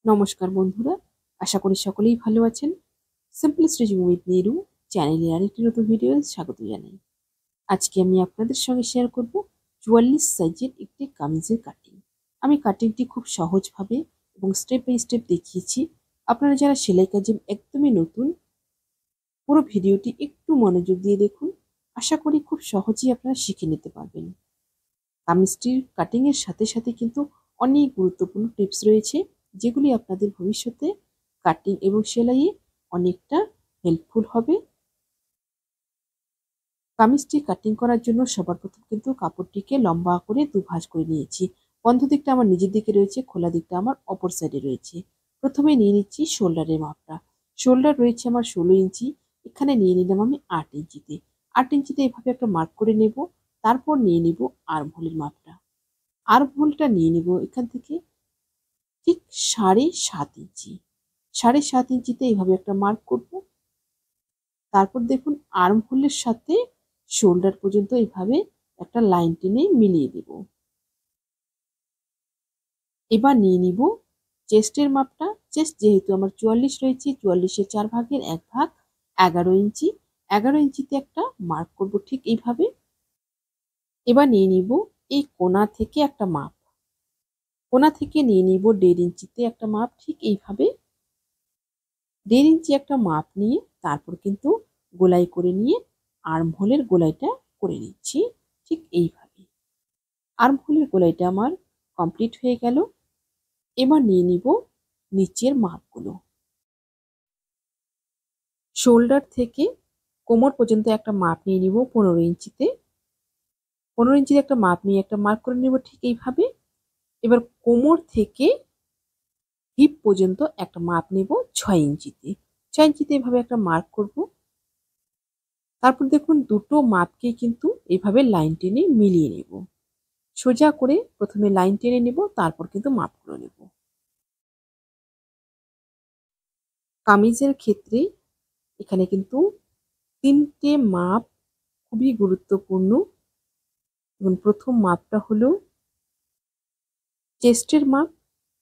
নমস্কার বন্ধুরা, আশা করি সকলেই ভালো আছেন। সিম্পল স্টিচিং উইথ নিরু চ্যানেলে আরেকটি নতুন ভিডিও স্বাগত জানাই। আজকে আমি আপনাদের সঙ্গে শেয়ার করব 44 সাইজের একটি কামিজের কাটিং। আমি কাটিংটি খুব সহজভাবে এবং স্টেপ বাই স্টেপ দেখিয়েছি। আপনারা যারা সেলাই কাজে একদমই নতুন, পুরো ভিডিওটি একটু মনোযোগ দিয়ে দেখুন। আশা করি খুব সহজেই আপনারা শিখে নিতে পারবেন। কামিজটির কাটিং এর সাথে সাথে কিন্তু অনেক গুরুত্বপূর্ণ টিপস রয়েছে, যেগুলি আপনাদের ভবিষ্যতে কাটিং এবং সেলাইয়ে অনেকটা হেল্পফুল হবে। কামিজটি কাটিং করার জন্য সবার প্রথম কিন্তু কাপড়টিকে লম্বা করে দুভাঁজ করে নিয়েছি। বন্ধ দিকটা আমার নিজের দিকে রয়েছে, খোলা দিকটা আমার অপর সাইডে রয়েছে। প্রথমে নিয়ে নিচ্ছি শোল্ডারের মাপটা। শোল্ডার রয়েছে আমার 16 ইঞ্চি, এখানে নিয়ে নিলাম আমি 8 ইঞ্চিতে। 8 ইঞ্চিতে এভাবে একটা মার্ক করে নেব। তারপর নিয়ে নিব আর্মহোলের মাপটা। আর্মহোলটা নিয়ে নিব এখান থেকে ঠিক 7.5 ইঞ্চি। 7.5 ইঞ্চিতে এইভাবে একটা মার্ক করব। তারপর দেখুন আর্মহোলের সাথে শোল্ডার পর্যন্ত এইভাবে একটা লাইন টেনে মিলিয়ে দেব। এবার নিয়ে নিব চেস্টের মাপটা। চেস্ট যেহেতু আমার 44 রয়েছে, 44-এর 4 ভাগের 1 ভাগ 11 ইঞ্চি। 11 ইঞ্চিতে একটা মার্ক করব ঠিক এইভাবে। এবার নিয়ে নিব এই কোণা থেকে একটা মাপ। কোণা থেকে নিয়ে নিব 1.5 ইঞ্চিতে একটা মাপ ঠিক এইভাবে। 1.5 ইঞ্চি একটা মাপ নিয়ে তারপর কিন্তু গোলাই করে নিয়ে আর্মহোলের গোলাইটা করে নিচ্ছি ঠিক এইভাবে। আর্মহোলের গোলাইটা আমার কমপ্লিট হয়ে গেল। এবার নিয়ে নিব নিচের মাপগুলো। শোল্ডার থেকে কোমর পর্যন্ত একটা মাপ নিয়ে নিব 15 ইঞ্চিতে। 15 ইঞ্চির একটা মাপ নিয়ে একটা মার্ক করে নেব ঠিক এইভাবে। এবার কোমর থেকে হিপ পর্যন্ত একটা মাপ নেব 6 ইঞ্চিতে। 6 ইঞ্চিতে এভাবে একটা মার্ক করব। তারপর দেখুন দুটো মাপকে কিন্তু এভাবে লাইন টেনে মিলিয়ে নেব। সোজা করে প্রথমে লাইন টেনে নেব, তারপর কিন্তু মাপ করে নেব। কামিজের ক্ষেত্রে এখানে কিন্তু 3টে মাপ খুবই গুরুত্বপূর্ণ। এবং প্রথম মাপটা হলো চেস্টের মাপ,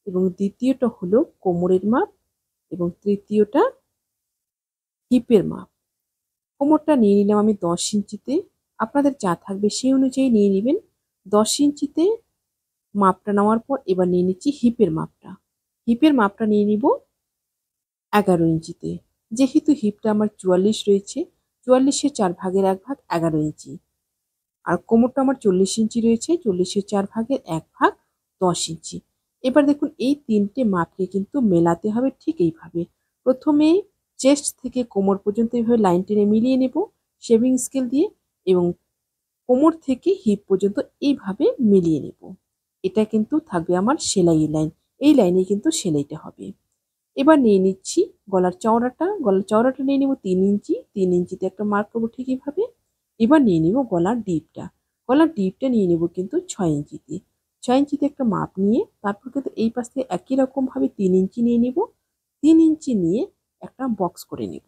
এবং দ্বিতীয়টা হলো কোমরের মাপ, এবং তৃতীয়টা হিপের মাপ। কোমরটা নিয়ে নিলাম আমি 10 ইঞ্চিতে। আপনাদের যা থাকবে সেই অনুযায়ী নিয়ে নেবেন। 10 ইঞ্চিতে মাপটা নেওয়ার পর এবার নিয়ে নিচ্ছি হিপের মাপটা। হিপের মাপটা নিয়ে নিব 11 ইঞ্চিতে। যেহেতু হিপটা আমার 44 রয়েছে, 44-এর 4 ভাগের 1 ভাগ 11 ইঞ্চি। আর কোমরটা আমার 40 ইঞ্চি রয়েছে, 40-এর 4 ভাগের 1 ভাগ 10 ইঞ্চি। এবার দেখুন এই 3টে মাপকে কিন্তু মেলাতে হবে ঠিক এইভাবে। প্রথমে চেস্ট থেকে কোমর পর্যন্ত এইভাবে লাইন টেনে মিলিয়ে নেব শেভিং স্কেল দিয়ে, এবং কোমর থেকে হিপ পর্যন্ত এইভাবে মিলিয়ে নেব। এটা কিন্তু থাকবে আমার সেলাইয়ের লাইন। এই লাইনে কিন্তু সেলাইটা হবে। এবার নিয়ে নিচ্ছি গলার চওড়াটা। গলার চওড়াটা নিয়ে নেব 3 ইঞ্চি। 3 ইঞ্চিতে একটা মার্ক করবো ঠিক এইভাবে। এবার নিয়ে নেব গলার ডিপটা। গলার ডিপটা নিয়ে নেব কিন্তু 6 ইঞ্চিতে। 6 ইঞ্চিতে একটা মাপ নিয়ে তারপর কিন্তু এই পাশ থেকে একই রকম ভাবে 3 ইঞ্চি নিয়ে নেব। 3 ইঞ্চি নিয়ে একটা বক্স করে নেব।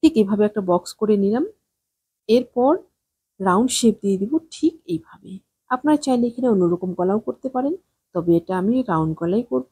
ঠিক এইভাবে একটা বক্স করে নিলাম। এরপর রাউন্ড শেপ দিয়ে দিব ঠিক এইভাবে। আপনারা চাইলে এখানে অন্যরকম গলাও করতে পারেন, তবে এটা আমি রাউন্ড গলাই করব।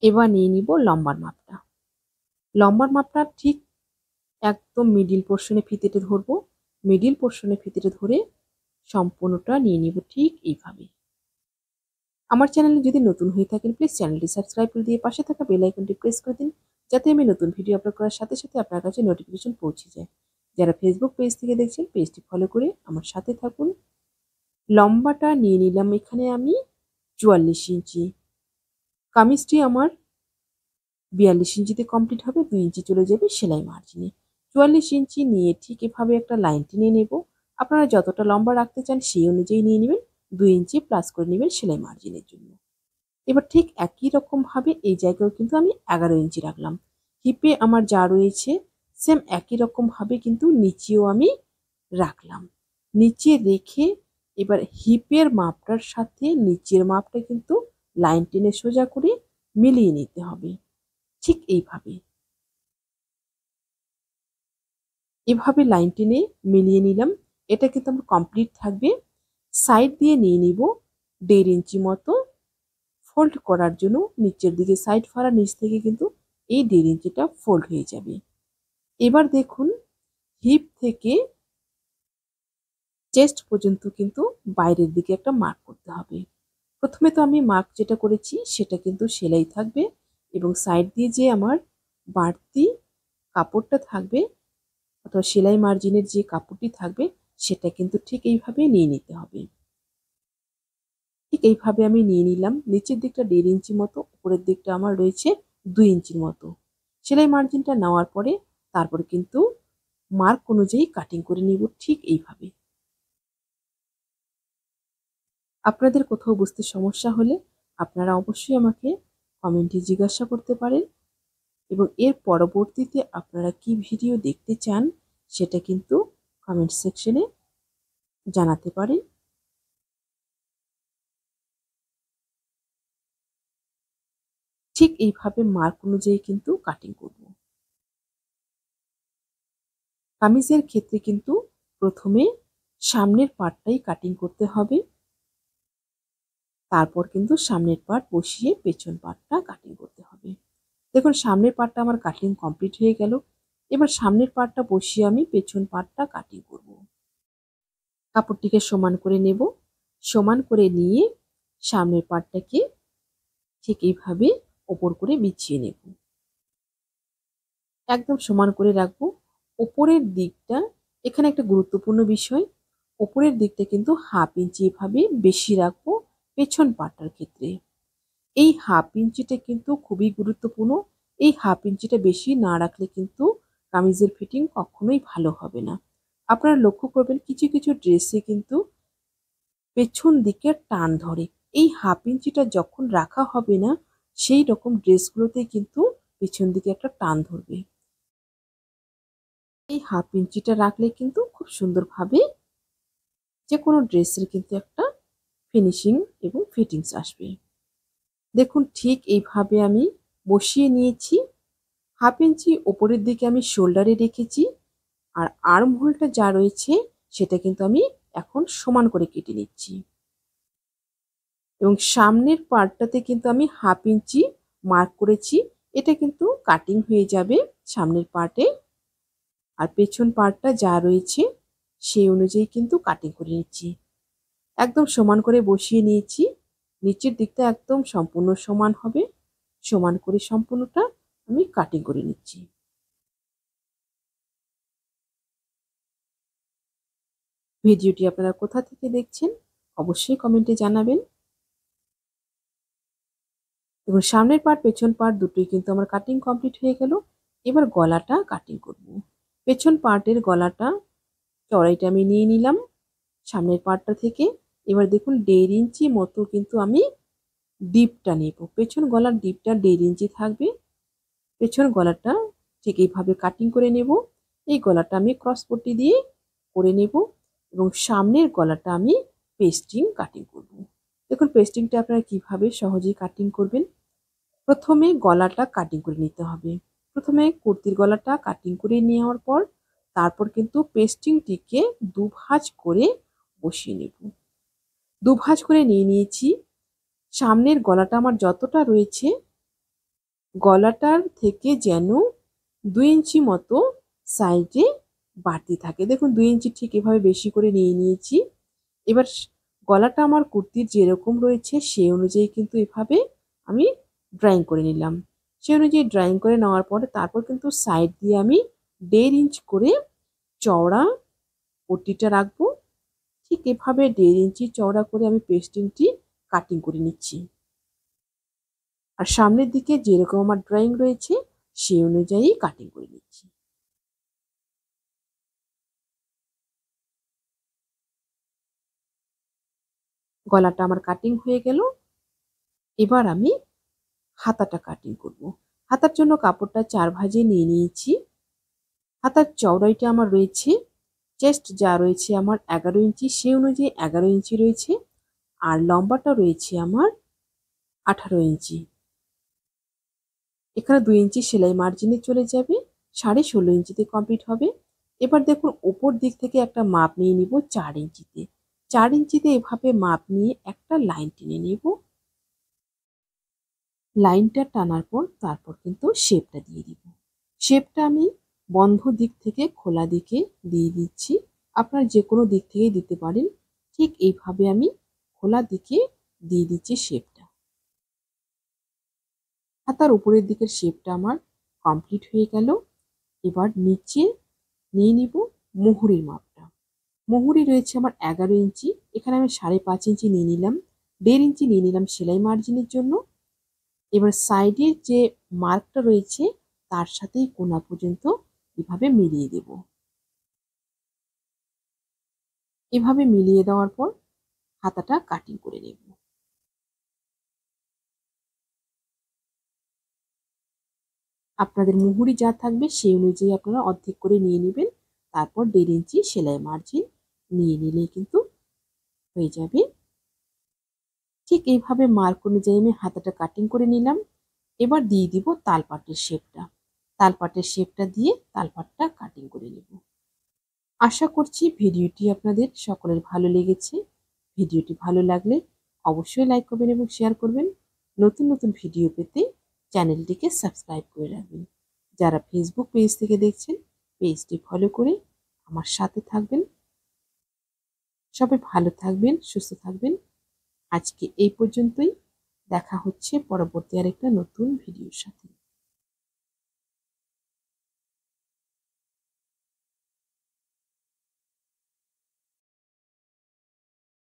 এবার নিয়ে নিব লম্বার মাপটা। লম্বার মাপটা ঠিক একদম মিডিল পোর্শনে ফিতেটা ধরবো। মিডিল পোর্শনে ফিতেটা ধরে সম্পূর্ণটা নিয়ে নিব ঠিক এইভাবে। আমার চ্যানেলে যদি নতুন হয়ে থাকেন প্লিজ চ্যানেলটি সাবস্ক্রাইব করে দিয়ে পাশে থাকা বেল আইকনটি প্রেস করে দিন, যাতে আমি নতুন ভিডিও আপলোড করার সাথে সাথে আপনার কাছে নোটিফিকেশন পৌঁছে যায়। যারা ফেসবুক পেজ থেকে দেখছেন পেজটি ফলো করে আমার সাথে থাকুন। লম্বাটা নিয়ে নিলাম এখানে আমি 44 ইঞ্চি। কামিজটি আমার 42 ইঞ্চিতে কমপ্লিট হবে, 2 ইঞ্চি চলে যাবে সেলাই মার্জিনে। 44 ইঞ্চি নিয়ে ঠিক এভাবে একটা লাইন টেনে নেব। আপনারা যতটা লম্বা রাখতে চান সেই অনুযায়ী নিয়ে নেবেন। 2 ইঞ্চি প্লাস করে নেবেন সেলাই মার্জিনের জন্য। এবার ঠিক একই রকম ভাবে এই জায়গায় কিন্তু আমি 11 ইঞ্চি রাখলাম। হিপে আমার যা রয়েছে সেম একই রকম ভাবে কিন্তু নিচেও আমি রাখলাম। নিচে রেখে এবার হিপের মাপটার সাথে নিচের মাপটা কিন্তু লাইন টেনে সোজা করে মিলিয়ে নিতে হবে ঠিক এইভাবে। এভাবে লাইন টেনে মিলিয়ে নিলাম। এটা কিন্তু আমার কমপ্লিট থাকবে। সাইড দিয়ে নিয়ে নিব 1.5 ইঞ্চি মতো ফোল্ড করার জন্য নিচের দিকে সাইড ফাড়া নিচ থেকে কিন্তু এই 1.5 ইঞ্চিটা ফোল্ড হয়ে যাবে। এবার দেখুন হিপ থেকে চেস্ট পর্যন্ত কিন্তু বাইরের দিকে একটা মার্ক করতে হবে। প্রথমে তো আমি মার্ক যেটা করেছি সেটা কিন্তু সেলাই থাকবে এবং সাইড দিয়ে যে আমার বাড়তি কাপড়টা থাকবে অথবা সেলাই মার্জিনের যে কাপড়টি থাকবে সেটা কিন্তু ঠিক এইভাবে নিয়ে নিতে হবে। ঠিক এইভাবে আমি নিয়ে নিলাম। নিচের দিকটা 1.5 ইঞ্চি মতো, উপরের দিকটা আমার রয়েছে 2 ইঞ্চির মতো। সেলাই মার্জিনটা নেওয়ার পরে তারপরে কিন্তু মার্ক অনুযায়ী কাটিং করে নিব ঠিক এইভাবে। আপনাদের কোথাও বুঝতে সমস্যা হলে আপনারা অবশ্যই আমাকে কমেন্টে জিজ্ঞাসা করতে পারেন এবং এর পরবর্তীতে আপনারা কি ভিডিও দেখতে চান সেটা কিন্তু কমেন্ট সেকশনে জানাতে পারেন। ঠিক এইভাবে মার্ক অনুযায়ী কিন্তু কাটিং করব। কামিজের ক্ষেত্রে কিন্তু প্রথমে সামনের পার্টটাই কাটিং করতে হবে, তারপর কিন্তু সামনের পার্ট বসিয়ে পেছন পার্টটা কাটিং করতে হবে। দেখুন সামনের পার্টটা আমার কাটিং কমপ্লিট হয়ে গেল। এবার সামনের পার্টটা বসিয়ে আমি পেছন পার্টটা কাটিং করব। কাপড়টিকে সমান করে নেব। সমান করে নিয়ে সামনের পার্টটাকে ঠিক এইভাবে ওপর করে বিছিয়ে নেব। একদম সমান করে রাখবো। ওপরের দিকটা এখানে একটা গুরুত্বপূর্ণ বিষয়, ওপরের দিকটা কিন্তু 1/2 ইঞ্চি এভাবে বেশি রাখবো পেছন পার্টটার ক্ষেত্রে। এই 1/2 ইঞ্চিটা কিন্তু খুবই গুরুত্বপূর্ণ। এই 1/2 ইঞ্চিটা বেশি না রাখলে কিন্তু কামিজের ফিটিং কখনোই ভালো হবে না। আপনারা লক্ষ্য করবেন কিছু কিছু ড্রেসে কিন্তু পেছন দিকে টান ধরে। এই 1/2 ইঞ্চিটা যখন রাখা হবে না সেই রকম ড্রেসগুলোতে কিন্তু পেছন দিকে একটা টান ধরবে। এই 1/2 ইঞ্চিটা রাখলে কিন্তু খুব সুন্দরভাবে যে কোনো ড্রেসের কিন্তু একটা ফিনিশিং এবং ফিটিংস আসবে। দেখুন ঠিক এইভাবে আমি বসিয়ে নিয়েছি। 1/2 ইঞ্চি ওপরের দিকে আমি শোল্ডারে রেখেছি আর আর্ম হোলটা যা রয়েছে সেটা কিন্তু আমি এখন সমান করে কেটে নিচ্ছি এবং সামনের পার্টটাতে কিন্তু আমি 1/2 ইঞ্চি মার্ক করেছি। এটা কিন্তু কাটিং হয়ে যাবে সামনের পার্টে আর পেছন পার্টটা যা রয়েছে সেই অনুযায়ী কিন্তু কাটিং করে নিচ্ছি। একদম সমান করে বসিয়ে নিয়েছি। নিচের দিকটা একদম সম্পূর্ণ সমান হবে। সমান করে সম্পূর্ণটা আমি কাটিং করে নিচ্ছি। ভিডিওটি আপনারা কোথা থেকে দেখছেন অবশ্যই কমেন্টে জানাবেন। এবং সামনের পার্ট পেছন পার্ট দুটোই কিন্তু আমার কাটিং কমপ্লিট হয়ে গেল। এবার গলাটা কাটিং করব। পেছন পার্টের গলাটা চড়াইটা আমি নিয়ে নিলাম সামনের পার্টটা থেকে। এবার দেখুন 1.5 ইঞ্চি মতো কিন্তু আমি ডিপটা নেব। পেছন গলার ডিপটা 1.5 ইঞ্চি থাকবে। পেছন গলাটা ঠিক এইভাবে কাটিং করে নেব। এই গলাটা আমি ক্রস পট্টি দিয়ে করে নেব এবং সামনের গলাটা আমি পেস্টিং কাটিং করব। দেখুন পেস্টিংটা আপনারা কিভাবে সহজেই কাটিং করবেন। প্রথমে গলাটা কাটিং করে নিতে হবে। প্রথমে কুর্তির গলাটা কাটিং করে নেওয়ার পর তারপর কিন্তু পেস্টিংটিকে দুভাঁজ করে বসিয়ে নেব। দুভাঁজ করে নিয়ে নিয়েছি। সামনের গলাটা আমার যতটা রয়েছে গলাটার থেকে যেন 2 ইঞ্চি মতো সাইডে বাড়তি থাকে। দেখুন 2 ইঞ্চি ঠিক এভাবে বেশি করে নিয়ে নিয়েছি। এবার গলাটা আমার কুর্তির যেরকম রয়েছে সেই অনুযায়ী কিন্তু এভাবে আমি ড্রয়িং করে নিলাম। সেই অনুযায়ী ড্রয়িং করে নেওয়ার পরে তারপর কিন্তু সাইড দিয়ে আমি 1.5 ইঞ্চ করে চওড়া পট্টিটা রাখবো। ঠিক এভাবে 1.5 ইঞ্চি চওড়া করে আমি পেস্টিংটি কাটিং করে নিচ্ছি। আর সামনের দিকে যেরকম আমার ড্রয়িং রয়েছে সেই অনুযায়ী কাটিং করে নিচ্ছি। গলাটা আমার কাটিং হয়ে গেল। এবার আমি হাতাটা কাটিং করব। হাতার জন্য কাপড়টা 4 ভাঁজে নিয়ে নিয়েছি। হাতার চওড়াইটা আমার রয়েছে চেস্ট যা রয়েছে আমার 11 ইঞ্চি সেই অনুযায়ী 11 ইঞ্চি রয়েছে আর লম্বাটা রয়েছে আমার 18 ইঞ্চি। এখানে 2 ইঞ্চি সেলাই মার্জিনে চলে যাবে, 16.5 ইঞ্চিতে কমপ্লিট হবে। এবার দেখুন উপর দিক থেকে একটা মাপ নিয়ে নিব 4 ইঞ্চিতে। 4 ইঞ্চিতে এভাবে মাপ নিয়ে একটা লাইন টেনে নেব। লাইনটা টানার পর তারপর কিন্তু শেপটা দিয়ে দিব। শেপটা আমি বন্ধ দিক থেকে খোলা দিকে দিয়ে দিচ্ছি। আপনারা যে কোনো দিক থেকেই দিতে পারেন। ঠিক এইভাবে আমি খোলা দিকে দিয়ে দিচ্ছি শেপটা। হাতার উপরের দিকের শেপটা আমার কমপ্লিট হয়ে গেল। এবার নিচে নিয়ে নিব মুহুরির মাপটা। মুহুরি রয়েছে আমার 11 ইঞ্চি, এখানে আমি 5.5 ইঞ্চি নিয়ে নিলাম, 1.5 ইঞ্চি নিয়ে নিলাম সেলাই মার্জিনের জন্য। এবার সাইডের যে মার্কটা রয়েছে তার সাথেই কোনা পর্যন্ত এভাবে মিলিয়ে দেব। এভাবে মিলিয়ে দেওয়ার পর হাতাটা কাটিং করে নেব। আপনাদের মুহুরি যা থাকবে সেই অনুযায়ী আপনারা অর্ধেক করে নিয়ে নেবেন। তারপর 1.5 ইঞ্চি সেলাই মার্জিন নিয়ে নিলেই কিন্তু হয়ে যাবে। ঠিক এইভাবে মার্ক অনুযায়ী আমি হাতাটা কাটিং করে নিলাম। এবার দিয়ে দিব তালপাটের শেপটা। তালপাটের শেপটা দিয়ে তালপাটটা কাটিং করে নেব। আশা করছি ভিডিওটি আপনাদের সকলের ভালো লেগেছে। ভিডিওটি ভালো লাগলে অবশ্যই লাইক করবেন এবং শেয়ার করবেন। নতুন নতুন ভিডিও পেতে চ্যানেলটিকে সাবস্ক্রাইব করে রাখবেন। যারা ফেসবুক পেজ থেকে দেখছেন পেজটি ফলো করে আমার সাথে থাকবেন। সবাই ভালো থাকবেন, সুস্থ থাকবেন। আজকে এই পর্যন্তই। দেখা হচ্ছে পরবর্তী আরেকটা নতুন ভিডিওর সাথে।